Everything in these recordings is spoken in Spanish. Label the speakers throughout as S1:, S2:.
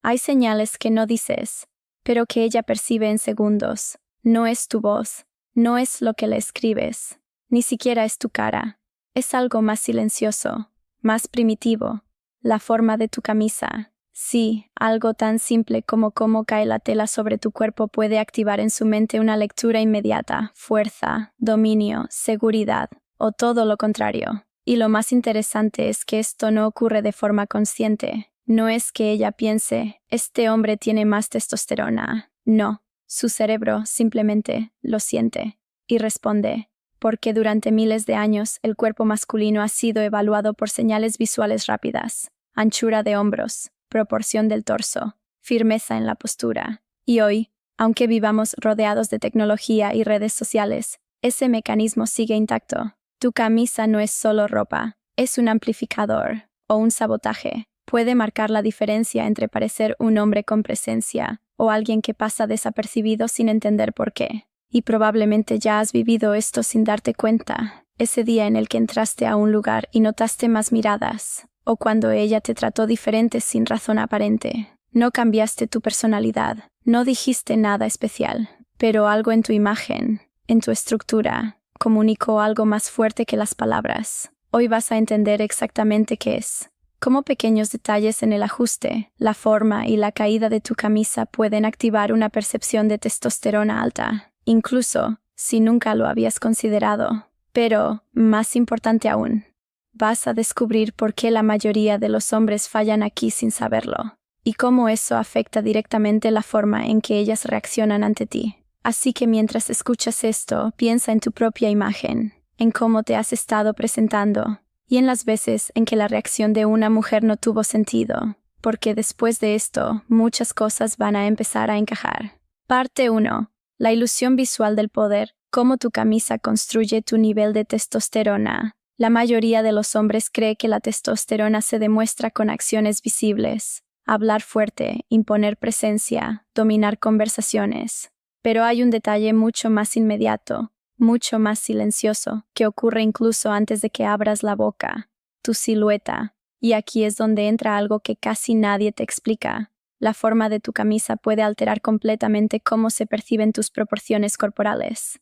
S1: Hay señales que no dices, pero que ella percibe en segundos. No es tu voz, no es lo que le escribes, ni siquiera es tu cara. Es algo más silencioso, más primitivo. La forma de tu camisa. Sí, algo tan simple como cómo cae la tela sobre tu cuerpo puede activar en su mente una lectura inmediata, fuerza, dominio, seguridad, o todo lo contrario. Y lo más interesante es que esto no ocurre de forma consciente. No es que ella piense, este hombre tiene más testosterona. No, su cerebro simplemente lo siente y responde, porque durante miles de años el cuerpo masculino ha sido evaluado por señales visuales rápidas, anchura de hombros, proporción del torso, firmeza en la postura. Y hoy, aunque vivamos rodeados de tecnología y redes sociales, ese mecanismo sigue intacto. Tu camisa no es solo ropa, es un amplificador o un sabotaje. Puede marcar la diferencia entre parecer un hombre con presencia o alguien que pasa desapercibido sin entender por qué. Y probablemente ya has vivido esto sin darte cuenta. Ese día en el que entraste a un lugar y notaste más miradas, o cuando ella te trató diferente sin razón aparente. No cambiaste tu personalidad, no dijiste nada especial, pero algo en tu imagen, en tu estructura, comunicó algo más fuerte que las palabras. Hoy vas a entender exactamente qué es. Cómo pequeños detalles en el ajuste, la forma y la caída de tu camisa pueden activar una percepción de testosterona alta, incluso si nunca lo habías considerado. Pero, más importante aún, vas a descubrir por qué la mayoría de los hombres fallan aquí sin saberlo, y cómo eso afecta directamente la forma en que ellas reaccionan ante ti. Así que mientras escuchas esto, piensa en tu propia imagen, en cómo te has estado presentando, y en las veces en que la reacción de una mujer no tuvo sentido, porque después de esto, muchas cosas van a empezar a encajar. Parte 1. La ilusión visual del poder. Cómo tu camisa construye tu nivel de testosterona. La mayoría de los hombres cree que la testosterona se demuestra con acciones visibles. Hablar fuerte, imponer presencia, dominar conversaciones. Pero hay un detalle mucho más inmediato, mucho más silencioso, que ocurre incluso antes de que abras la boca. Tu silueta. Y aquí es donde entra algo que casi nadie te explica. La forma de tu camisa puede alterar completamente cómo se perciben tus proporciones corporales.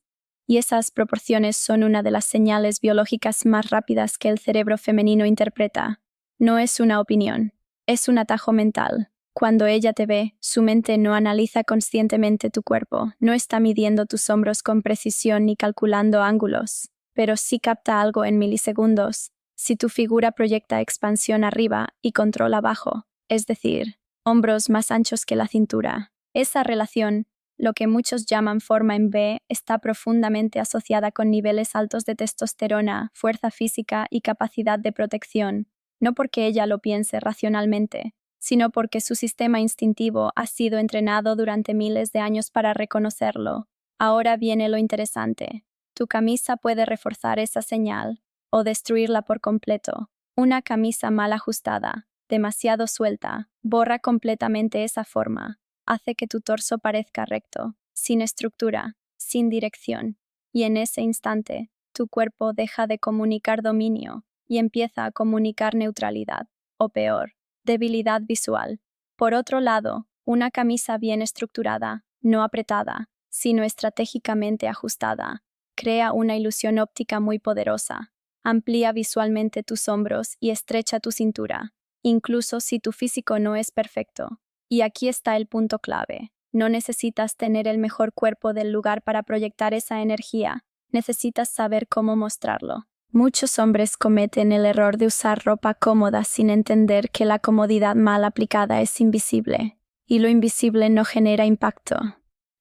S1: Y esas proporciones son una de las señales biológicas más rápidas que el cerebro femenino interpreta. No es una opinión, es un atajo mental. Cuando ella te ve, su mente no analiza conscientemente tu cuerpo, no está midiendo tus hombros con precisión ni calculando ángulos, pero sí capta algo en milisegundos. Si tu figura proyecta expansión arriba y control abajo, es decir, hombros más anchos que la cintura. Esa relación, lo que muchos llaman forma en B, está profundamente asociada con niveles altos de testosterona, fuerza física y capacidad de protección, no porque ella lo piense racionalmente, sino porque su sistema instintivo ha sido entrenado durante miles de años para reconocerlo. Ahora viene lo interesante. Tu camisa puede reforzar esa señal o destruirla por completo. Una camisa mal ajustada, demasiado suelta, borra completamente esa forma. Hace que tu torso parezca recto, sin estructura, sin dirección. Y en ese instante, tu cuerpo deja de comunicar dominio y empieza a comunicar neutralidad, o peor, debilidad visual. Por otro lado, una camisa bien estructurada, no apretada, sino estratégicamente ajustada, crea una ilusión óptica muy poderosa. Amplía visualmente tus hombros y estrecha tu cintura, incluso si tu físico no es perfecto. Y aquí está el punto clave. No necesitas tener el mejor cuerpo del lugar para proyectar esa energía. Necesitas saber cómo mostrarlo. Muchos hombres cometen el error de usar ropa cómoda sin entender que la comodidad mal aplicada es invisible, y lo invisible no genera impacto.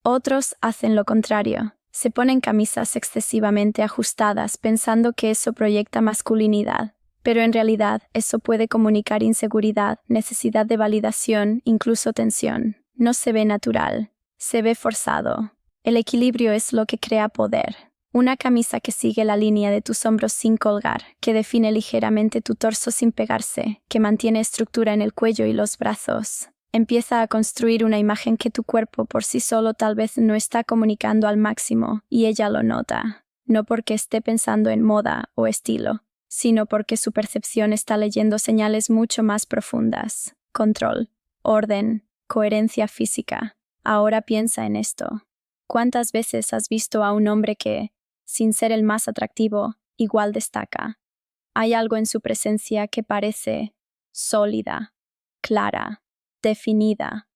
S1: Otros hacen lo contrario. Se ponen camisas excesivamente ajustadas pensando que eso proyecta masculinidad, pero en realidad eso puede comunicar inseguridad, necesidad de validación, incluso tensión. No se ve natural, se ve forzado. El equilibrio es lo que crea poder. Una camisa que sigue la línea de tus hombros sin colgar, que define ligeramente tu torso sin pegarse, que mantiene estructura en el cuello y los brazos. Empieza a construir una imagen que tu cuerpo por sí solo tal vez no está comunicando al máximo, y ella lo nota. No porque esté pensando en moda o estilo, sino porque su percepción está leyendo señales mucho más profundas. Control, orden, coherencia física. Ahora piensa en esto. ¿Cuántas veces has visto a un hombre que, sin ser el más atractivo, igual destaca? Hay algo en su presencia que parece sólida, clara, definida.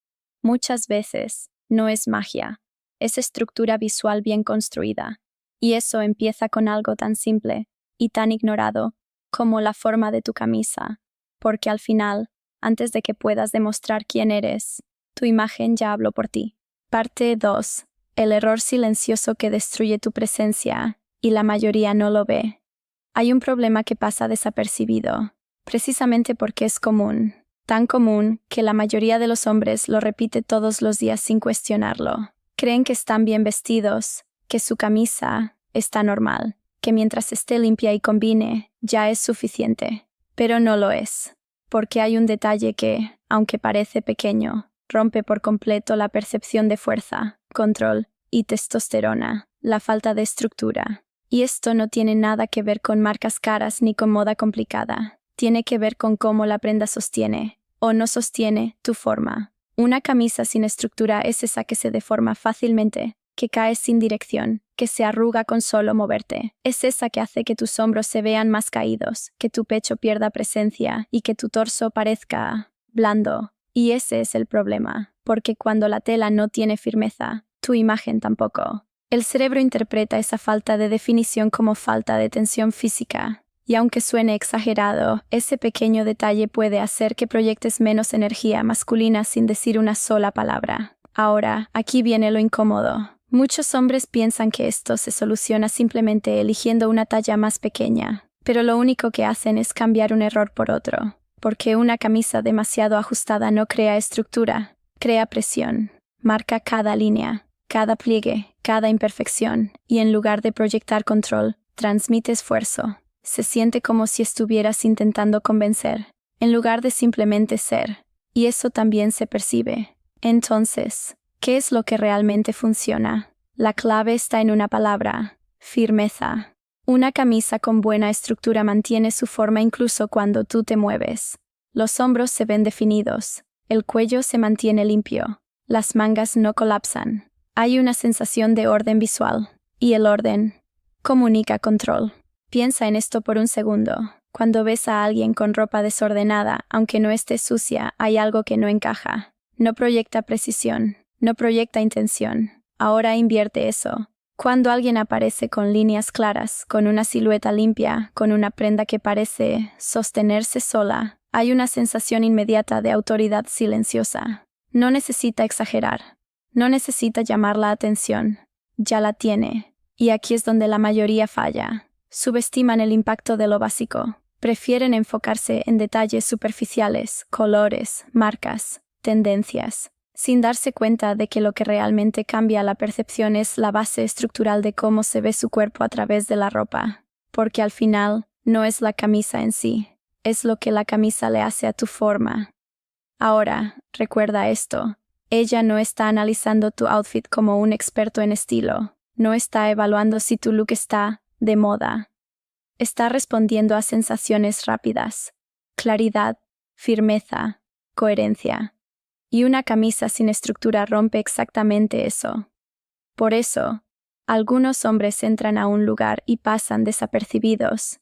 S1: Muchas veces no es magia, es estructura visual bien construida. Y eso empieza con algo tan simple y tan ignorado como la forma de tu camisa, porque al final, antes de que puedas demostrar quién eres, tu imagen ya habló por ti. Parte 2. El error silencioso que destruye tu presencia y la mayoría no lo ve. Hay un problema que pasa desapercibido, precisamente porque es común, tan común que la mayoría de los hombres lo repite todos los días sin cuestionarlo. Creen que están bien vestidos, que su camisa está normal, que mientras esté limpia y combine, ya es suficiente. Pero no lo es, porque hay un detalle que, aunque parece pequeño, rompe por completo la percepción de fuerza, control y testosterona, la falta de estructura. Y esto no tiene nada que ver con marcas caras ni con moda complicada. Tiene que ver con cómo la prenda sostiene, o no sostiene, tu forma. Una camisa sin estructura es esa que se deforma fácilmente, que cae sin dirección, que se arruga con solo moverte. Es esa que hace que tus hombros se vean más caídos, que tu pecho pierda presencia y que tu torso parezca blando. Y ese es el problema, porque cuando la tela no tiene firmeza, tu imagen tampoco. El cerebro interpreta esa falta de definición como falta de tensión física, y aunque suene exagerado, ese pequeño detalle puede hacer que proyectes menos energía masculina sin decir una sola palabra. Ahora, aquí viene lo incómodo. Muchos hombres piensan que esto se soluciona simplemente eligiendo una talla más pequeña, pero lo único que hacen es cambiar un error por otro, porque una camisa demasiado ajustada no crea estructura, crea presión, marca cada línea, cada pliegue, cada imperfección, y en lugar de proyectar control, transmite esfuerzo. Se siente como si estuvieras intentando convencer, en lugar de simplemente ser, y eso también se percibe. Entonces, ¿qué es lo que realmente funciona? La clave está en una palabra: firmeza. Una camisa con buena estructura mantiene su forma incluso cuando tú te mueves. Los hombros se ven definidos, el cuello se mantiene limpio, las mangas no colapsan. Hay una sensación de orden visual, y el orden comunica control. Piensa en esto por un segundo. Cuando ves a alguien con ropa desordenada, aunque no esté sucia, hay algo que no encaja. No proyecta precisión, no proyecta intención. Ahora invierte eso. Cuando alguien aparece con líneas claras, con una silueta limpia, con una prenda que parece sostenerse sola, hay una sensación inmediata de autoridad silenciosa. No necesita exagerar. No necesita llamar la atención, ya la tiene. Y aquí es donde la mayoría falla. Subestiman el impacto de lo básico. Prefieren enfocarse en detalles superficiales, colores, marcas, tendencias, sin darse cuenta de que lo que realmente cambia la percepción es la base estructural de cómo se ve su cuerpo a través de la ropa. Porque al final, no es la camisa en sí, es lo que la camisa le hace a tu forma. Ahora, recuerda esto. Ella no está analizando tu outfit como un experto en estilo, no está evaluando si tu look está de moda. Está respondiendo a sensaciones rápidas, claridad, firmeza, coherencia. Y una camisa sin estructura rompe exactamente eso. Por eso, algunos hombres entran a un lugar y pasan desapercibidos,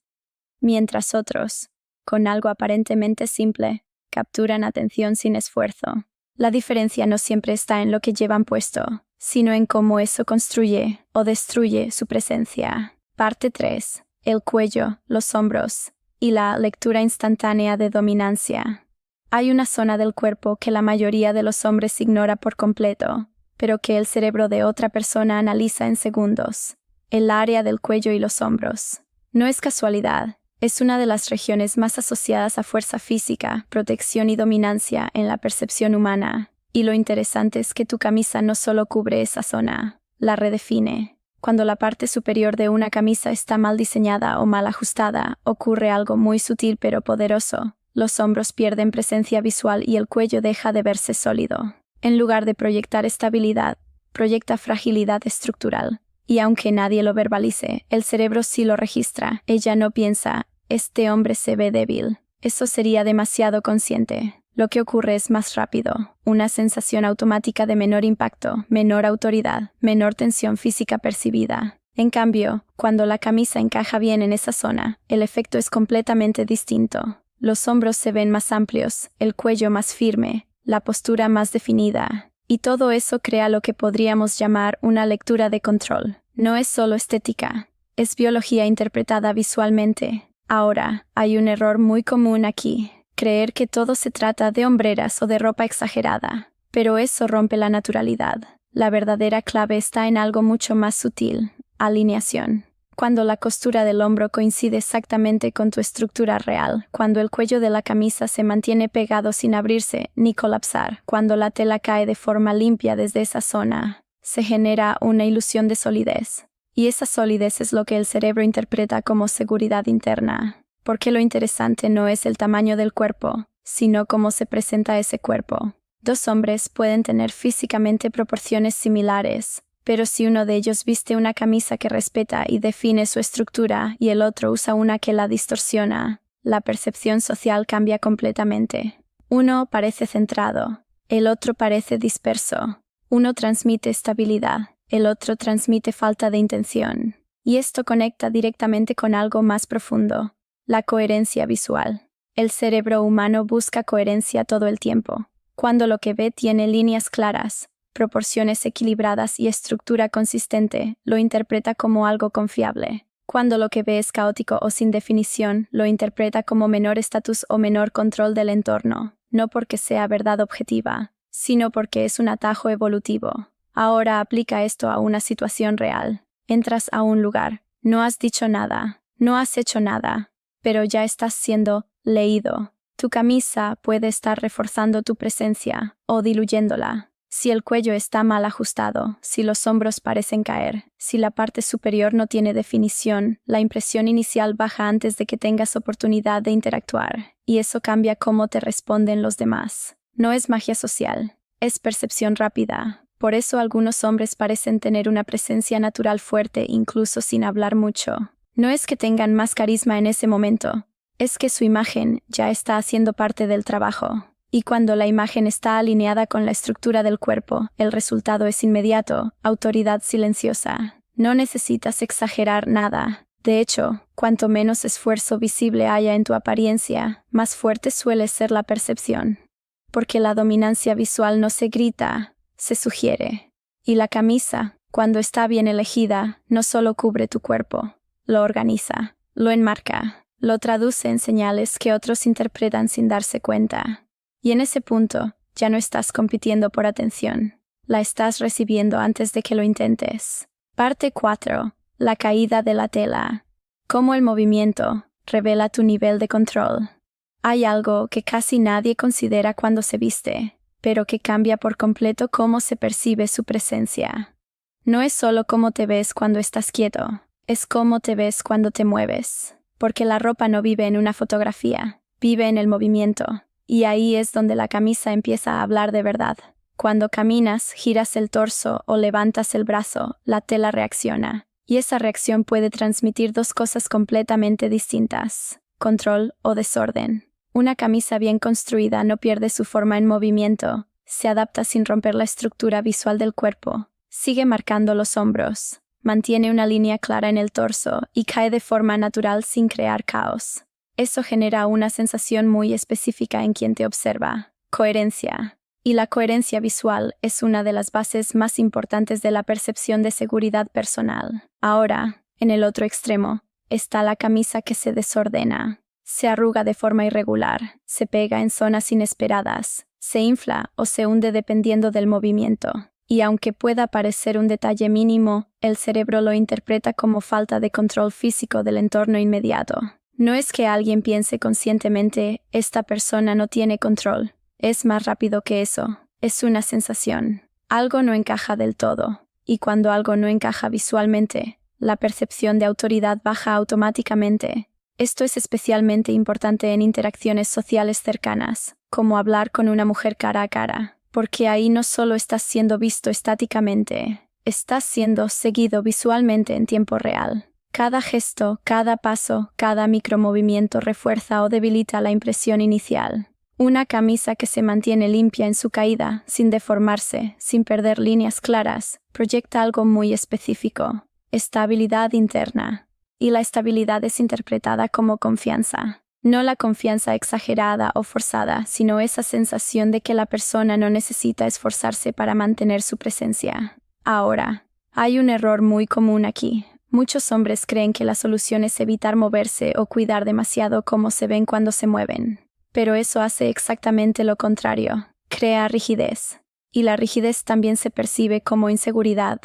S1: mientras otros, con algo aparentemente simple, capturan atención sin esfuerzo. La diferencia no siempre está en lo que llevan puesto, sino en cómo eso construye o destruye su presencia. Parte 3. El cuello, los hombros y la lectura instantánea de dominancia. Hay una zona del cuerpo que la mayoría de los hombres ignora por completo, pero que el cerebro de otra persona analiza en segundos: el área del cuello y los hombros. No es casualidad. Es una de las regiones más asociadas a fuerza física, protección y dominancia en la percepción humana. Y lo interesante es que tu camisa no solo cubre esa zona, la redefine. Cuando la parte superior de una camisa está mal diseñada o mal ajustada, ocurre algo muy sutil pero poderoso. Los hombros pierden presencia visual y el cuello deja de verse sólido. En lugar de proyectar estabilidad, proyecta fragilidad estructural. Y aunque nadie lo verbalice, el cerebro sí lo registra. Ella no piensa: este hombre se ve débil. Eso sería demasiado consciente. Lo que ocurre es más rápido, una sensación automática de menor impacto, menor autoridad, menor tensión física percibida. En cambio, cuando la camisa encaja bien en esa zona, el efecto es completamente distinto. Los hombros se ven más amplios, el cuello más firme, la postura más definida. Y todo eso crea lo que podríamos llamar una lectura de control. No es solo estética, es biología interpretada visualmente. Ahora, hay un error muy común aquí. Creer que todo se trata de hombreras o de ropa exagerada. Pero eso rompe la naturalidad. La verdadera clave está en algo mucho más sutil: alineación. Cuando la costura del hombro coincide exactamente con tu estructura real, cuando el cuello de la camisa se mantiene pegado sin abrirse ni colapsar, cuando la tela cae de forma limpia desde esa zona, se genera una ilusión de solidez. Y esa solidez es lo que el cerebro interpreta como seguridad interna. Porque lo interesante no es el tamaño del cuerpo, sino cómo se presenta ese cuerpo. Dos hombres pueden tener físicamente proporciones similares, pero si uno de ellos viste una camisa que respeta y define su estructura y el otro usa una que la distorsiona, la percepción social cambia completamente. Uno parece centrado, el otro parece disperso. Uno transmite estabilidad, el otro transmite falta de intención. Y esto conecta directamente con algo más profundo: la coherencia visual. El cerebro humano busca coherencia todo el tiempo. Cuando lo que ve tiene líneas claras, proporciones equilibradas y estructura consistente, lo interpreta como algo confiable. Cuando lo que ve es caótico o sin definición, lo interpreta como menor estatus o menor control del entorno, no porque sea verdad objetiva, sino porque es un atajo evolutivo. Ahora aplica esto a una situación real. Entras a un lugar, no has dicho nada, no has hecho nada, pero ya estás siendo leído. Tu camisa puede estar reforzando tu presencia o diluyéndola. Si el cuello está mal ajustado, si los hombros parecen caer, si la parte superior no tiene definición, la impresión inicial baja antes de que tengas oportunidad de interactuar, y eso cambia cómo te responden los demás. No es magia social, es percepción rápida. Por eso algunos hombres parecen tener una presencia natural fuerte incluso sin hablar mucho. No es que tengan más carisma en ese momento, es que su imagen ya está haciendo parte del trabajo. Y cuando la imagen está alineada con la estructura del cuerpo, el resultado es inmediato: autoridad silenciosa. No necesitas exagerar nada. De hecho, cuanto menos esfuerzo visible haya en tu apariencia, más fuerte suele ser la percepción. Porque la dominancia visual no se grita, se sugiere. Y la camisa, cuando está bien elegida, no solo cubre tu cuerpo, lo organiza, lo enmarca, lo traduce en señales que otros interpretan sin darse cuenta. Y en ese punto, ya no estás compitiendo por atención, la estás recibiendo antes de que lo intentes. Parte 4. La caída de la tela. Cómo el movimiento revela tu nivel de control. Hay algo que casi nadie considera cuando se viste, pero que cambia por completo cómo se percibe su presencia. No es solo cómo te ves cuando estás quieto, es cómo te ves cuando te mueves. Porque la ropa no vive en una fotografía, vive en el movimiento. Y ahí es donde la camisa empieza a hablar de verdad. Cuando caminas, giras el torso o levantas el brazo, la tela reacciona. Y esa reacción puede transmitir dos cosas completamente distintas: control o desorden. Una camisa bien construida no pierde su forma en movimiento, se adapta sin romper la estructura visual del cuerpo, sigue marcando los hombros, mantiene una línea clara en el torso y cae de forma natural sin crear caos. Eso genera una sensación muy específica en quien te observa: coherencia. Y la coherencia visual es una de las bases más importantes de la percepción de seguridad personal. Ahora, en el otro extremo, está la camisa que se desordena. Se arruga de forma irregular, se pega en zonas inesperadas, se infla o se hunde dependiendo del movimiento. Y aunque pueda parecer un detalle mínimo, el cerebro lo interpreta como falta de control físico del entorno inmediato. No es que alguien piense conscientemente: esta persona no tiene control. Es más rápido que eso. Es una sensación. Algo no encaja del todo. Y cuando algo no encaja visualmente, la percepción de autoridad baja automáticamente. Esto es especialmente importante en interacciones sociales cercanas, como hablar con una mujer cara a cara, porque ahí no solo estás siendo visto estáticamente, estás siendo seguido visualmente en tiempo real. Cada gesto, cada paso, cada micromovimiento refuerza o debilita la impresión inicial. Una camisa que se mantiene limpia en su caída, sin deformarse, sin perder líneas claras, proyecta algo muy específico: estabilidad interna. Y la estabilidad es interpretada como confianza. No la confianza exagerada o forzada, sino esa sensación de que la persona no necesita esforzarse para mantener su presencia. Ahora, hay un error muy común aquí. Muchos hombres creen que la solución es evitar moverse o cuidar demasiado cómo se ven cuando se mueven. Pero eso hace exactamente lo contrario: crea rigidez. Y la rigidez también se percibe como inseguridad.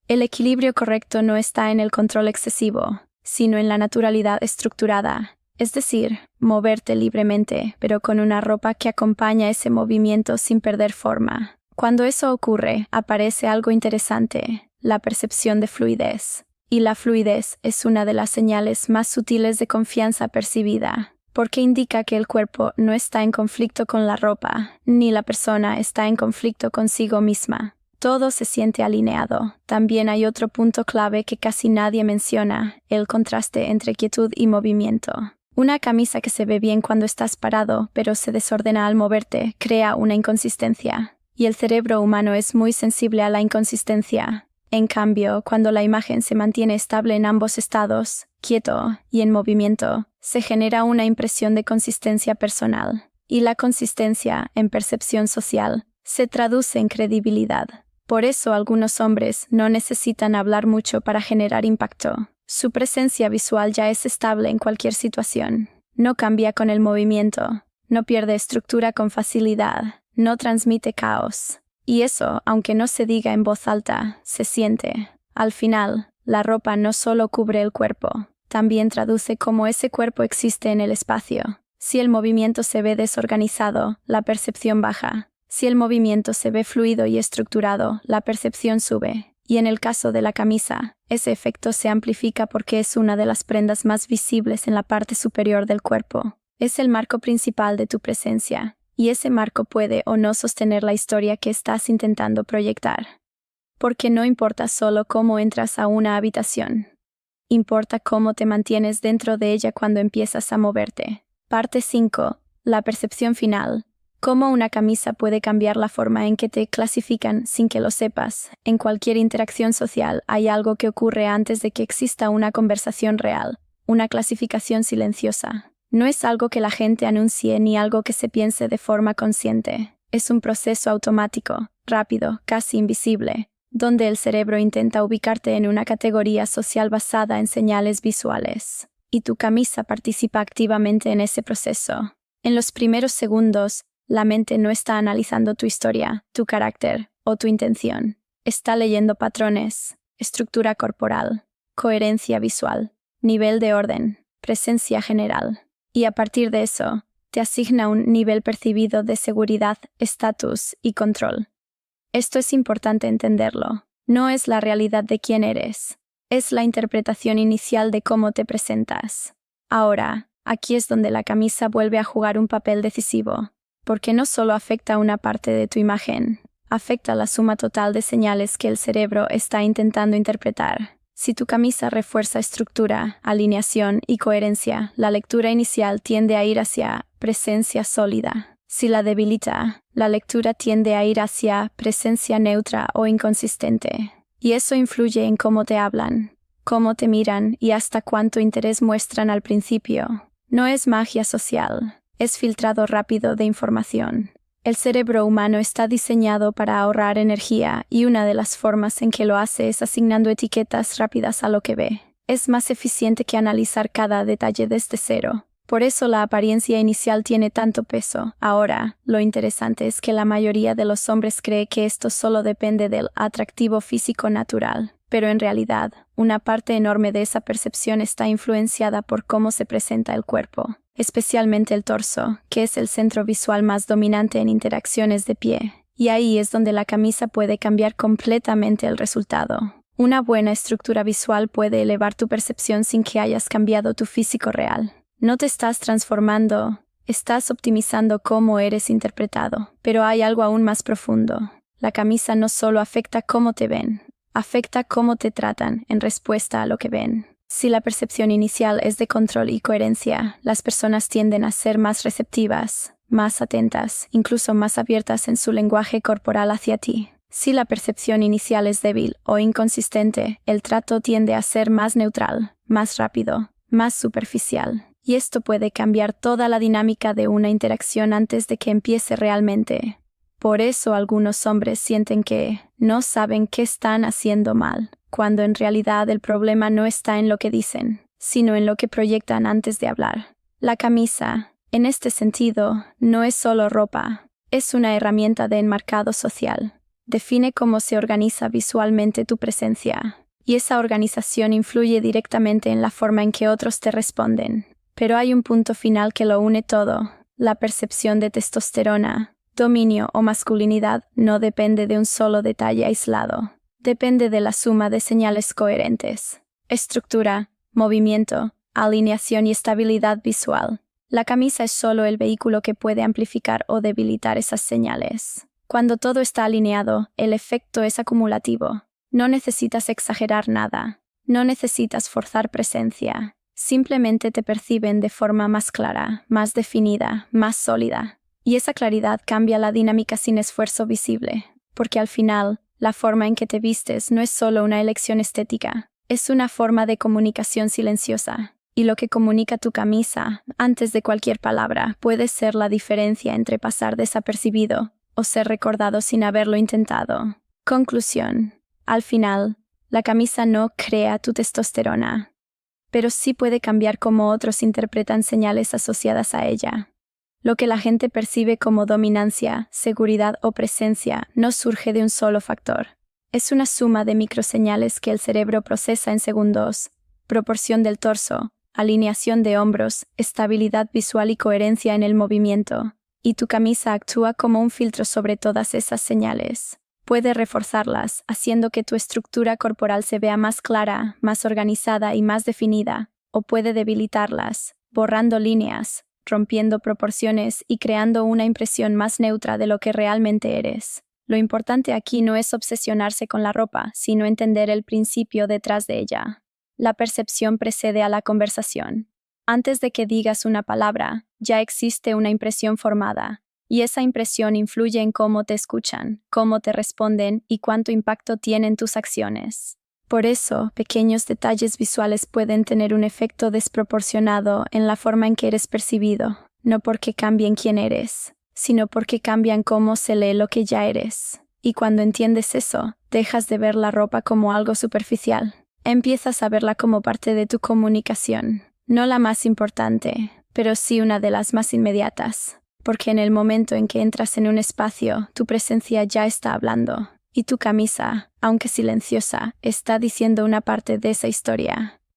S1: El equilibrio correcto no está en el control excesivo, sino en la naturalidad estructurada. Es decir, moverte libremente, pero con una ropa que acompaña ese movimiento sin perder forma. Cuando eso ocurre, aparece algo interesante: la percepción de fluidez. Y la fluidez es una de las señales más sutiles de confianza percibida, porque indica que el cuerpo no está en conflicto con la ropa, ni la persona está en conflicto consigo misma. Todo se siente alineado. También hay otro punto clave que casi nadie menciona: el contraste entre quietud y movimiento. Una camisa que se ve bien cuando estás parado, pero se desordena al moverte, crea una inconsistencia. Y el cerebro humano es muy sensible a la inconsistencia. En cambio, cuando la imagen se mantiene estable en ambos estados, quieto y en movimiento, se genera una impresión de consistencia personal. Y la consistencia, en percepción social, se traduce en credibilidad. Por eso algunos hombres no necesitan hablar mucho para generar impacto. Su presencia visual ya es estable en cualquier situación. No cambia con el movimiento, no pierde estructura con facilidad, no transmite caos. Y eso, aunque no se diga en voz alta, se siente. Al final, la ropa no solo cubre el cuerpo, también traduce cómo ese cuerpo existe en el espacio. Si el movimiento se ve desorganizado, la percepción baja. Si el movimiento se ve fluido y estructurado, la percepción sube. Y en el caso de la camisa, ese efecto se amplifica porque es una de las prendas más visibles en la parte superior del cuerpo. Es el marco principal de tu presencia, y ese marco puede o no sostener la historia que estás intentando proyectar. Porque no importa solo cómo entras a una habitación. Importa cómo te mantienes dentro de ella cuando empiezas a moverte. Parte 5. La percepción final. Cómo una camisa puede cambiar la forma en que te clasifican sin que lo sepas. En cualquier interacción social hay algo que ocurre antes de que exista una conversación real, una clasificación silenciosa. No es algo que la gente anuncie ni algo que se piense de forma consciente. Es un proceso automático, rápido, casi invisible, donde el cerebro intenta ubicarte en una categoría social basada en señales visuales. Y tu camisa participa activamente en ese proceso. En los primeros segundos, la mente no está analizando tu historia, tu carácter o tu intención. Está leyendo patrones, estructura corporal, coherencia visual, nivel de orden, presencia general. Y a partir de eso, te asigna un nivel percibido de seguridad, estatus y control. Esto es importante entenderlo. No es la realidad de quién eres. Es la interpretación inicial de cómo te presentas. Ahora, aquí es donde la camisa vuelve a jugar un papel decisivo. Porque no solo afecta una parte de tu imagen, afecta la suma total de señales que el cerebro está intentando interpretar. Si tu camisa refuerza estructura, alineación y coherencia, la lectura inicial tiende a ir hacia presencia sólida. Si la debilita, la lectura tiende a ir hacia presencia neutra o inconsistente. Y eso influye en cómo te hablan, cómo te miran y hasta cuánto interés muestran al principio. No es magia social. Es filtrado rápido de información. El cerebro humano está diseñado para ahorrar energía y una de las formas en que lo hace es asignando etiquetas rápidas a lo que ve. Es más eficiente que analizar cada detalle desde cero. Por eso la apariencia inicial tiene tanto peso. Ahora, lo interesante es que la mayoría de los hombres cree que esto solo depende del atractivo físico natural. Pero en realidad, una parte enorme de esa percepción está influenciada por cómo se presenta el cuerpo. Especialmente el torso, que es el centro visual más dominante en interacciones de pie. Y ahí es donde la camisa puede cambiar completamente el resultado. Una buena estructura visual puede elevar tu percepción sin que hayas cambiado tu físico real. No te estás transformando, estás optimizando cómo eres interpretado. Pero hay algo aún más profundo. La camisa no solo afecta cómo te ven, afecta cómo te tratan en respuesta a lo que ven. Si la percepción inicial es de control y coherencia, las personas tienden a ser más receptivas, más atentas, incluso más abiertas en su lenguaje corporal hacia ti. Si la percepción inicial es débil o inconsistente, el trato tiende a ser más neutral, más rápido, más superficial. Y esto puede cambiar toda la dinámica de una interacción antes de que empiece realmente. Por eso algunos hombres sienten que no saben qué están haciendo mal, cuando en realidad el problema no está en lo que dicen, sino en lo que proyectan antes de hablar. La camisa, en este sentido, no es solo ropa, es una herramienta de enmarcado social. Define cómo se organiza visualmente tu presencia, y esa organización influye directamente en la forma en que otros te responden. Pero hay un punto final que lo une todo. La percepción de testosterona, dominio o masculinidad no depende de un solo detalle aislado. Depende de la suma de señales coherentes. Estructura, movimiento, alineación y estabilidad visual. La camisa es solo el vehículo que puede amplificar o debilitar esas señales. Cuando todo está alineado, el efecto es acumulativo. No necesitas exagerar nada. No necesitas forzar presencia. Simplemente te perciben de forma más clara, más definida, más sólida. Y esa claridad cambia la dinámica sin esfuerzo visible, porque al final, la forma en que te vistes no es solo una elección estética, es una forma de comunicación silenciosa. Y lo que comunica tu camisa, antes de cualquier palabra, puede ser la diferencia entre pasar desapercibido o ser recordado sin haberlo intentado. Conclusión. Al final, la camisa no crea tu testosterona, pero sí puede cambiar cómo otros interpretan señales asociadas a ella. Lo que la gente percibe como dominancia, seguridad o presencia no surge de un solo factor. Es una suma de microseñales que el cerebro procesa en segundos: proporción del torso, alineación de hombros, estabilidad visual y coherencia en el movimiento. Y tu camisa actúa como un filtro sobre todas esas señales. Puede reforzarlas, haciendo que tu estructura corporal se vea más clara, más organizada y más definida, o puede debilitarlas, borrando líneas, rompiendo proporciones y creando una impresión más neutra de lo que realmente eres. Lo importante aquí no es obsesionarse con la ropa, sino entender el principio detrás de ella. La percepción precede a la conversación. Antes de que digas una palabra, ya existe una impresión formada. Y esa impresión influye en cómo te escuchan, cómo te responden y cuánto impacto tienen tus acciones. Por eso, pequeños detalles visuales pueden tener un efecto desproporcionado en la forma en que eres percibido, no porque cambien quién eres, sino porque cambian cómo se lee lo que ya eres. Y cuando entiendes eso, dejas de ver la ropa como algo superficial. Empiezas a verla como parte de tu comunicación, no la más importante, pero sí una de las más inmediatas. Porque en el momento en que entras en un espacio, tu presencia ya está hablando, y tu camisa, aunque silenciosa, está diciendo una parte de esa historia.